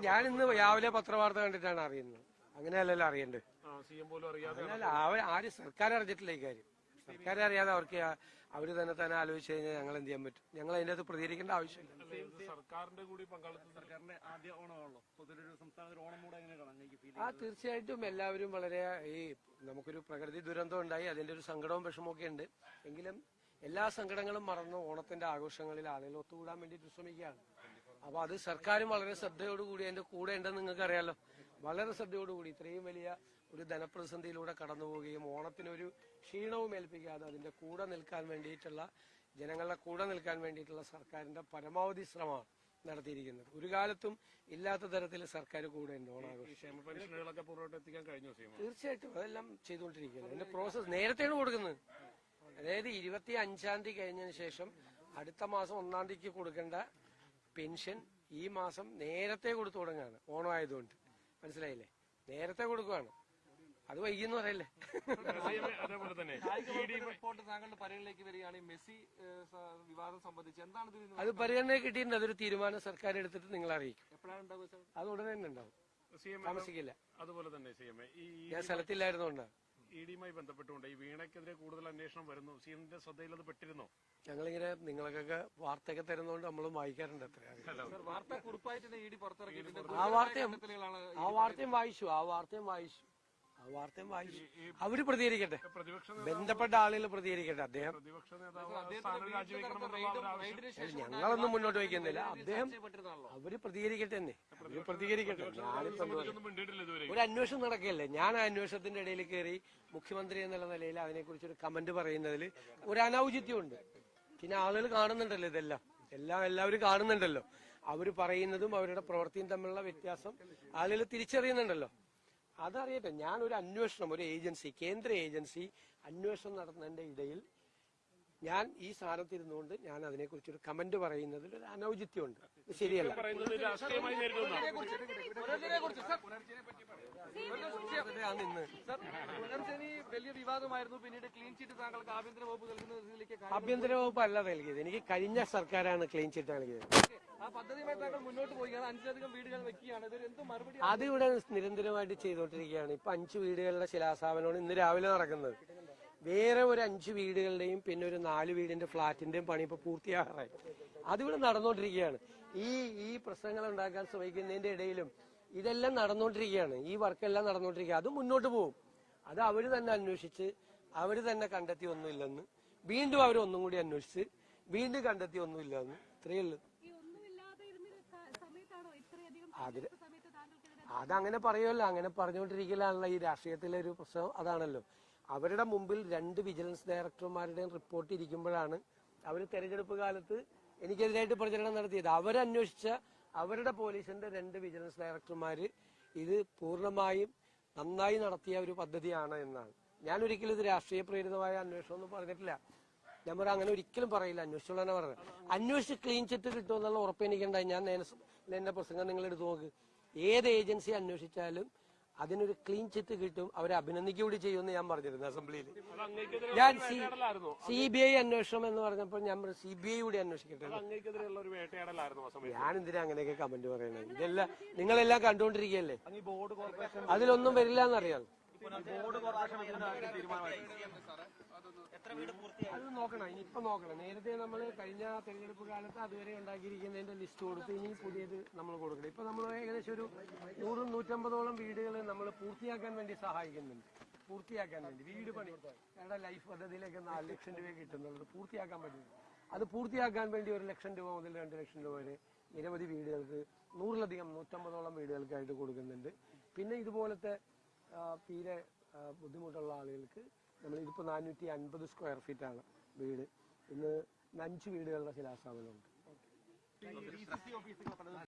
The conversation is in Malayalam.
ഞാൻ ഇന്ന് രാവിലെ പത്രവാർത്ത കണ്ടിട്ടാണ് അറിയുന്നത്. അങ്ങനെയല്ലല്ലോ അറിയേണ്ടത്. ആര് സർക്കാർ അറിഞ്ഞിട്ടില്ല ഈ കാര്യം. സർക്കാർ അറിയാതെ അവര് തന്നെ ആലോചിച്ച് കഴിഞ്ഞാൽ ഞങ്ങൾ എന്ത് ചെയ്യാൻ പറ്റും? ഞങ്ങൾ അതിന്റെ അകത്ത് പ്രതികരിക്കേണ്ട ആവശ്യമില്ല. സർക്കാരിന്റെ കൂടി സർക്കാരിന്റെ ആദ്യ ഓണമാണല്ലോ. തീർച്ചയായിട്ടും എല്ലാവരും വളരെ നമുക്കൊരു പ്രകൃതി ദുരന്തം ഉണ്ടായി, അതിന്റെ ഒരു സങ്കടവും വിഷമമൊക്കെ ഉണ്ട്. എങ്കിലും എല്ലാ സങ്കടങ്ങളും മറന്ന് ഓണത്തിന്റെ ആഘോഷങ്ങളിൽ ആളുകൾ ഒത്തുകൂടാൻ വേണ്ടിയിട്ട് ശ്രമിക്കുകയാണ്. അപ്പൊ അത് സർക്കാരും വളരെ ശ്രദ്ധയോടുകൂടി അതിന്റെ കൂടെ ഉണ്ടെന്ന് നിങ്ങൾക്ക് അറിയാലോ. വളരെ ശ്രദ്ധയോടുകൂടി ഇത്രയും വലിയ ഒരു ധനപ്രതിസന്ധിയിലൂടെ കടന്നു പോവുകയും ഓണത്തിനൊരു ക്ഷീണവും ഏൽപ്പിക്കാതെ അതിന്റെ കൂടെ നിൽക്കാൻ വേണ്ടിയിട്ടുള്ള ജനങ്ങളുടെ കൂടെ നിൽക്കാൻ വേണ്ടിയിട്ടുള്ള സർക്കാരിന്റെ പരമാവധി ശ്രമമാണ് നടത്തിയിരിക്കുന്നത്. ഒരു കാലത്തും ഇല്ലാത്ത തരത്തിൽ സർക്കാർ കൂടെ ഉണ്ട് ഓണാഘോഷം. തീർച്ചയായിട്ടും അതെല്ലാം ചെയ്തുകൊണ്ടിരിക്കുകയാണ്. അതിന്റെ പ്രോസസ് നേരത്തെയാണ് കൊടുക്കുന്നത്. അതായത് 25-ാം തീയതി കഴിഞ്ഞതിന് ശേഷം അടുത്ത മാസം 1-ാം തീയതിക്ക് കൊടുക്കേണ്ട പെൻഷൻ ഈ മാസം നേരത്തെ കൊടുത്തു തുടങ്ങുകയാണ്. ഓണം ആയതുകൊണ്ട് മനസ്സിലായില്ലേ? നേരത്തെ കൊടുക്കുകയാണ്. അത് വൈകിയെന്ന് പറയല്ലേ. അതേപോലെ തന്നെ താങ്കളുടെ പരിഗണനയിലേക്ക് വരികയാണ് മെസ്സി വിവാദം സംബന്ധിച്ച് എന്താണ് അത് പരിഗണനയിൽ കിട്ടിയിട്ടുണ്ട്. അതൊരു തീരുമാനം സർക്കാർ എടുത്തിട്ട് നിങ്ങളെ അറിയിക്കും. എപ്പോഴാണ് ഉണ്ടാവുക? അത് ഉടനെ തന്നെ ഉണ്ടാവും, താമസിക്കില്ല. അതുപോലെ തന്നെ ഞാൻ സ്ഥലത്തില്ലായിരുന്നോണ്ടാണ്. ഇഡിയുമായി ബന്ധപ്പെട്ടുകൊണ്ട് ഈ വീണയ്ക്കെതിരെ കൂടുതൽ അന്വേഷണം വരുന്നു. സിഎമ്മിന്റെ ശ്രദ്ധയിൽ അത് പെട്ടിരുന്നോ? ഞങ്ങളിങ്ങനെ നിങ്ങൾക്കൊക്കെ വാർത്തയൊക്കെ തരുന്നതുകൊണ്ട് നമ്മളും വായിക്കാറുണ്ട്. ആ വാർത്തയും വായിച്ചു. അവര് പ്രതികരിക്കട്ടെ, ബന്ധപ്പെട്ട ആളുകൾ പ്രതികരിക്കട്ടെ. അദ്ദേഹം ഞങ്ങളൊന്നും മുന്നോട്ട് വയ്ക്കുന്നില്ല. അവര് പ്രതികരിക്കട്ടെ തന്നെ, അവര് പ്രതികരിക്കട്ടെ. ഞാനിപ്പോ ഒരു അന്വേഷണം നടക്കുകയല്ലേ. ഞാൻ ആ അന്വേഷണത്തിന്റെ ഇടയിൽ കയറി മുഖ്യമന്ത്രി എന്നുള്ള നിലയിൽ അതിനെക്കുറിച്ചൊരു കമന്റ് പറയുന്നതിൽ ഒരു അനൗചിത്യമുണ്ട്. പിന്നെ ആളുകൾ കാണുന്നുണ്ടല്ലോ, എല്ലാവരും കാണുന്നുണ്ടല്ലോ. അവര് പറയുന്നതും അവരുടെ പ്രവൃത്തിയും തമ്മിലുള്ള വ്യത്യാസം ആളുകൾ തിരിച്ചറിയുന്നുണ്ടല്ലോ. അതറിയട്ടെ. ഞാനൊരു അന്വേഷണം, ഒരു ഏജൻസി, കേന്ദ്ര ഏജൻസി അന്വേഷണം നടത്തുന്നതിന്റെ ഇടയിൽ ഞാൻ ഈ സ്ഥാനത്തിരുന്നുകൊണ്ട് ഞാൻ അതിനെക്കുറിച്ചൊരു കമന്റ് പറയുന്നതിൽ ഒരു അനൗചിത്യമുണ്ട്. ശരിയല്ല. വലിയ വിവാദമായിരുന്നു. പിന്നീട് ക്ലീൻ ചീറ്റ് താങ്കൾക്ക് ആഭ്യന്തര വകുപ്പ് നൽകുന്നതിലേക്ക് ആഭ്യന്തര വകുപ്പ് അല്ല നൽകിയത്, എനിക്ക് കഴിഞ്ഞ സർക്കാരാണ് ക്ലീൻ ചീറ്റ് നൽകിയത്. ആ പദ്ധതിയുമായി താങ്കൾ മുന്നോട്ട് പോവുകയാണ്. 5ലധികം വീടുകൾ വെക്കുകയാണ്. എന്ത് മറുപടി? അതിവിടെ നിരന്തരമായിട്ട് ചെയ്തുകൊണ്ടിരിക്കുകയാണ്. ഇപ്പൊ 5 വീടുകളുടെ ശിലാസ്ഥാപനമാണ് ഇന്ന് രാവിലെ നടക്കുന്നത്. വേറെ ഒരു 5 വീടുകളുടെയും പിന്നെ ഒരു 4 വീടിന്റെ ഫ്ളാറ്റിന്റെയും പണി ഇപ്പൊ പൂർത്തിയാകാറായി. അതിവിടെ നടന്നുകൊണ്ടിരിക്കുകയാണ്. ഈ പ്രശ്നങ്ങൾ ഉണ്ടാക്കാൻ ശ്രമിക്കുന്നതിന്റെ ഇടയിലും ഇതെല്ലാം നടന്നുകൊണ്ടിരിക്കുകയാണ്. ഈ വർക്കെല്ലാം നടന്നുകൊണ്ടിരിക്കുക. അത് മുന്നോട്ട് പോകും. അത് അവര് തന്നെ അന്വേഷിച്ച് അവര് തന്നെ കണ്ടെത്തി ഒന്നുമില്ലെന്ന്, വീണ്ടും അവരൊന്നും കൂടി അന്വേഷിച്ച് വീണ്ടും കണ്ടെത്തി ഒന്നുമില്ലെന്ന്. ഇത്രയേ ഉള്ളൂ. അതങ്ങനെ പറയുമല്ലോ. അങ്ങനെ പറഞ്ഞുകൊണ്ടിരിക്കലാണല്ലോ ഈ രാഷ്ട്രീയത്തിലെ ഒരു പ്രശ്നം. അതാണല്ലോ അവരുടെ മുമ്പിൽ 2 വിജിലൻസ് ഡയറക്ടർമാരുടെയും റിപ്പോർട്ട് ഇരിക്കുമ്പോഴാണ് അവർ തെരഞ്ഞെടുപ്പ് കാലത്ത് എനിക്കെതിരായിട്ട് പ്രചരണം നടത്തിയത്. അവരന്വേഷിച്ച അവരുടെ പോലീസിന്റെ 2 വിജിലൻസ് ഡയറക്ടർമാര് ഇത് പൂർണ്ണമായും നന്നായി നടത്തിയ ഒരു പദ്ധതിയാണ് എന്നാണ്. ഞാൻ ഒരിക്കലും ഇത് രാഷ്ട്രീയ പ്രേരിതമായ അന്വേഷണം ഒന്നും പറഞ്ഞിട്ടില്ല. ഞാൻ അങ്ങനെ ഒരിക്കലും പറയില്ല. അന്വേഷിച്ചുള്ളതാണ് പറഞ്ഞത്. അന്വേഷിച്ച് ക്ലീൻ ചിറ്റ് കിട്ടുമെന്നുള്ള ഉറപ്പ് എനിക്കുണ്ടായി. ഞാൻ എന്റെ പ്രസംഗം നിങ്ങൾ എടുത്തു നോക്ക്. ഏത് ഏജൻസി അന്വേഷിച്ചാലും അതിനൊരു ക്ലീൻ ചിറ്റ് കിട്ടും. അവരെ അഭിനന്ദിക്കൂടി ചെയ്യുമെന്ന് ഞാൻ പറഞ്ഞിരുന്നു അസംബ്ലിയിൽ. ഞാൻ CBI അന്വേഷണം എന്ന് പറഞ്ഞപ്പോൾ ഞാൻ CBI കൂടി അന്വേഷിക്കട്ടെ. ഞാൻ എന്തിനാ അങ്ങനെയൊക്കെ കമന്റ് പറയണേ? ഇതെല്ലാം നിങ്ങളെല്ലാം കണ്ടുകൊണ്ടിരിക്കുകയല്ലേ. അതിലൊന്നും വരില്ല എന്നറിയാം. അത് നോക്കണം, ഇനിയിപ്പോ നോക്കണം. നേരത്തെ നമ്മൾ കഴിഞ്ഞ തെരഞ്ഞെടുപ്പ് കാലത്ത് അതുവരെ ഉണ്ടാക്കിയിരിക്കുന്നതിന്റെ ലിസ്റ്റ് കൊടുത്ത് ഇനി പുതിയത് നമ്മൾ കൊടുക്കണം. ഇപ്പൊ നമ്മൾ ഏകദേശം ഒരു 100-150ഓളം വീടുകൾ നമ്മൾ പൂർത്തിയാക്കാൻ വേണ്ടി സഹായിക്കുന്നുണ്ട്. പൂർത്തിയാക്കാൻ വേണ്ടി വീട് പണി ഞങ്ങളുടെ ലൈഫ് പദ്ധതിയിലേക്ക് 4 ലക്ഷം രൂപ കിട്ടുന്നുള്ളത് പൂർത്തിയാക്കാൻ പറ്റും. അത് പൂർത്തിയാക്കാൻ വേണ്ടി 1 ലക്ഷം രൂപ മുതൽ 2 ലക്ഷം രൂപ വരെ നിരവധി വീടുകൾക്ക് 100-ലധികം 150ഓളം വീടുകൾക്കായിട്ട് കൊടുക്കുന്നുണ്ട്. പിന്നെ ഇതുപോലത്തെ തീരെ ബുദ്ധിമുട്ടുള്ള ആളുകൾക്ക് ഇതിപ്പോ 450 സ്ക്വയർ ഫീറ്റ് ആണ് വീട്. ഇന്ന് 5 വീടുകളുടെ ശിലാസ്ഥാപനമുണ്ട്.